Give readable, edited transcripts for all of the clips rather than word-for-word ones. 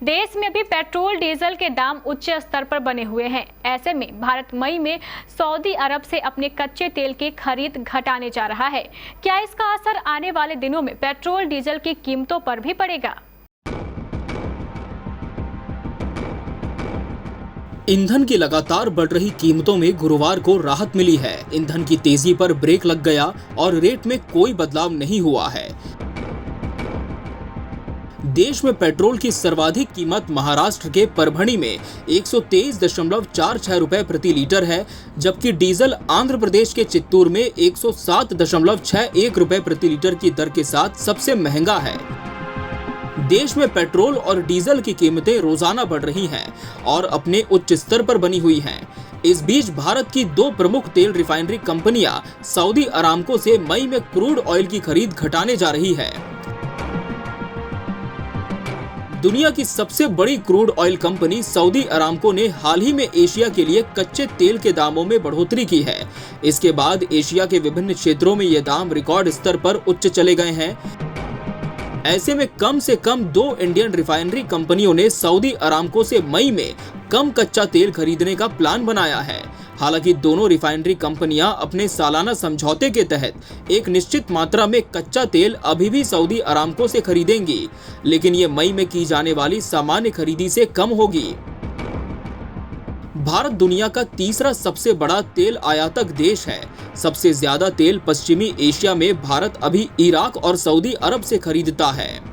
देश में अभी पेट्रोल डीजल के दाम उच्च स्तर पर बने हुए हैं। ऐसे में भारत मई में सऊदी अरब से अपने कच्चे तेल की खरीद घटाने जा रहा है। क्या इसका असर आने वाले दिनों में पेट्रोल डीजल की कीमतों पर भी पड़ेगा? ईंधन की लगातार बढ़ रही कीमतों में गुरुवार को राहत मिली है। ईंधन की तेजी पर ब्रेक लग गया और रेट में कोई बदलाव नहीं हुआ है। देश में पेट्रोल की सर्वाधिक कीमत महाराष्ट्र के परभणी में 123.46 रुपए प्रति लीटर है, जबकि डीजल आंध्र प्रदेश के चित्तूर में 107.61 रुपए प्रति लीटर की दर के साथ सबसे महंगा है। देश में पेट्रोल और डीजल की कीमतें रोजाना बढ़ रही हैं और अपने उच्च स्तर पर बनी हुई हैं। इस बीच भारत की दो प्रमुख तेल रिफाइनरी कंपनियां सऊदी अरामको से मई में क्रूड ऑयल की खरीद घटाने जा रही है। दुनिया की सबसे बड़ी crude oil company Saudi Aramco ने हाल ही में एशिया के लिए कच्चे तेल के दामों में बढ़ोतरी की है। इसके बाद एशिया के विभिन्न क्षेत्रों में ये दाम रिकॉर्ड स्तर पर उच्च चले गए हैं। ऐसे में कम से कम दो इंडियन रिफाइनरी कंपनियों ने सऊदी अरामको से मई में कम कच्चा तेल खरीदने का प्लान बनाया है। हालांकि दोनों रिफाइनरी कंपनियां अपने सालाना समझौते के तहत एक निश्चित मात्रा में कच्चा तेल अभी भी सऊदी अरामको से खरीदेंगी, लेकिन ये मई में की जाने वाली सामान्य खरीदी से कम होगी। भारत दुनिया का तीसरा सबसे बड़ा तेल आयातक देश है। सबसे ज्यादा तेल पश्चिमी एशिया में भारत अभी इराक और सऊदी अरब से खरीदता है।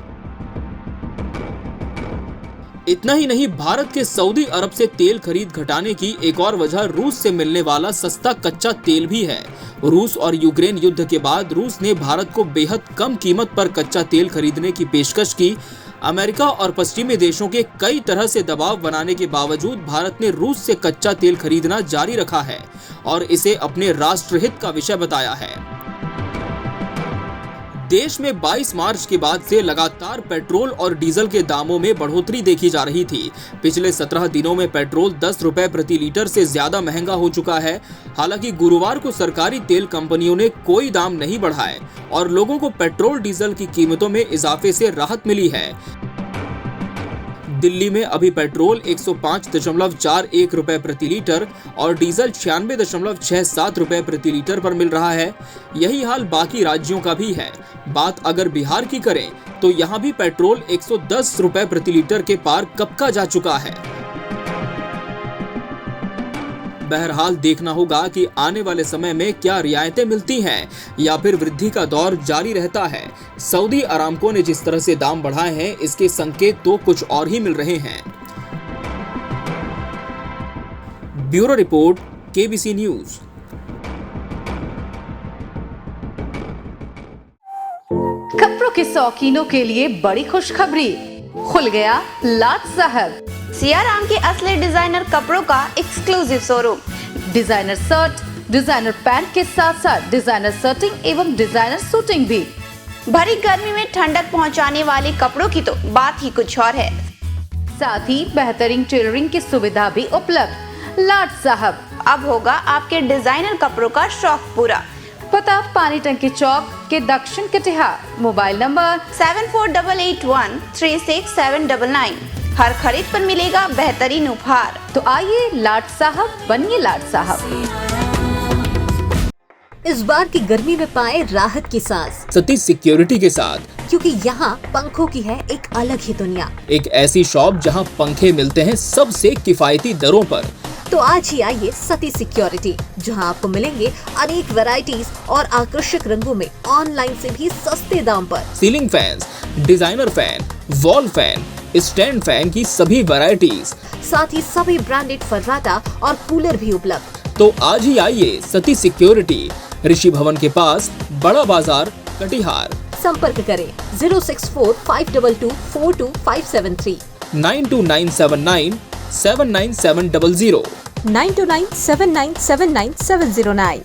इतना ही नहीं, भारत के सऊदी अरब से तेल खरीद घटाने की एक और वजह रूस से मिलने वाला सस्ता कच्चा तेल भी है। रूस और यूक्रेन युद्ध के बाद रूस ने भारत को बेहद कम कीमत पर कच्चा तेल खरीदने की पेशकश की। अमेरिका और पश्चिमी देशों के कई तरह से दबाव बनाने के बावजूद भारत ने रूस से कच्चा तेल खरीदना जारी रखा है और इसे अपने राष्ट्रहित का विषय बताया है। देश में 22 मार्च के बाद से लगातार पेट्रोल और डीजल के दामों में बढ़ोतरी देखी जा रही थी। पिछले 17 दिनों में पेट्रोल 10 रुपए प्रति लीटर से ज्यादा महंगा हो चुका है। हालांकि गुरुवार को सरकारी तेल कंपनियों ने कोई दाम नहीं बढ़ाए और लोगों को पेट्रोल डीजल की कीमतों में इजाफे से राहत मिली है। दिल्ली में अभी पेट्रोल 105.41 रुपए प्रति लीटर और डीजल 96.67 रुपए प्रति लीटर पर मिल रहा है। यही हाल बाकी राज्यों का भी है। बात अगर बिहार की करें तो यहाँ भी पेट्रोल 110 रुपए प्रति लीटर के पार कब का जा चुका है। बहरहाल देखना होगा कि आने वाले समय में क्या रियायतें मिलती हैं या फिर वृद्धि का दौर जारी रहता है। सऊदी अरामको ने जिस तरह से दाम बढ़ाए हैं, इसके संकेत तो कुछ और ही मिल रहे हैं। Bureau report, KBC news. कपड़ों के शौकीनों के लिए बड़ी खुशखबरी, खुल गया लाट साहब सियाराम के असली डिजाइनर कपड़ों का exclusive showroom. Designer shirt, designer pant के साथ साथ डिजाइनर शर्टिंग एवं डिजाइनर सूटिंग भी। भरी गर्मी में ठंडक पहुंचाने वाले कपड़ों की तो बात ही कुछ और है। साथ ही बेहतरीन टेलरिंग की सुविधा भी उपलब्ध। लाट साहब, अब होगा आपके डिजाइनर कपड़ों का शौक पूरा। पता पानी टंकी चौक के दक्षिण कटिहार। Mobile number 7488 36799। हर खरीद पर मिलेगा बेहतरीन उपहार। तो आइए लाट साहब बनिए लाट साहब। इस बार की गर्मी में पाए राहत की सांस सती सिक्योरिटी के साथ, क्योंकि यहाँ पंखों की है एक अलग ही दुनिया। एक ऐसी शॉप जहाँ पंखे मिलते हैं सबसे किफायती दरों पर। तो आज ही आइए सती सिक्योरिटी, जहाँ आपको मिलेंगे अनेक वैरायटीज और आकर्षक रंगों में ऑनलाइन से भी सस्ते दाम पर। Ceiling fans, designer fan, wall fan, stand fan की सभी वैरायटीज, साथ ही सभी ब्रांडेड फर्राटा और कूलर भी उपलब्ध। तो आज ही आइए सती सिक्योरिटी, ऋषि भवन के पास, बड़ा बाजार, कटिहार। संपर्क करें 06452242573 92979 79700 92979799709।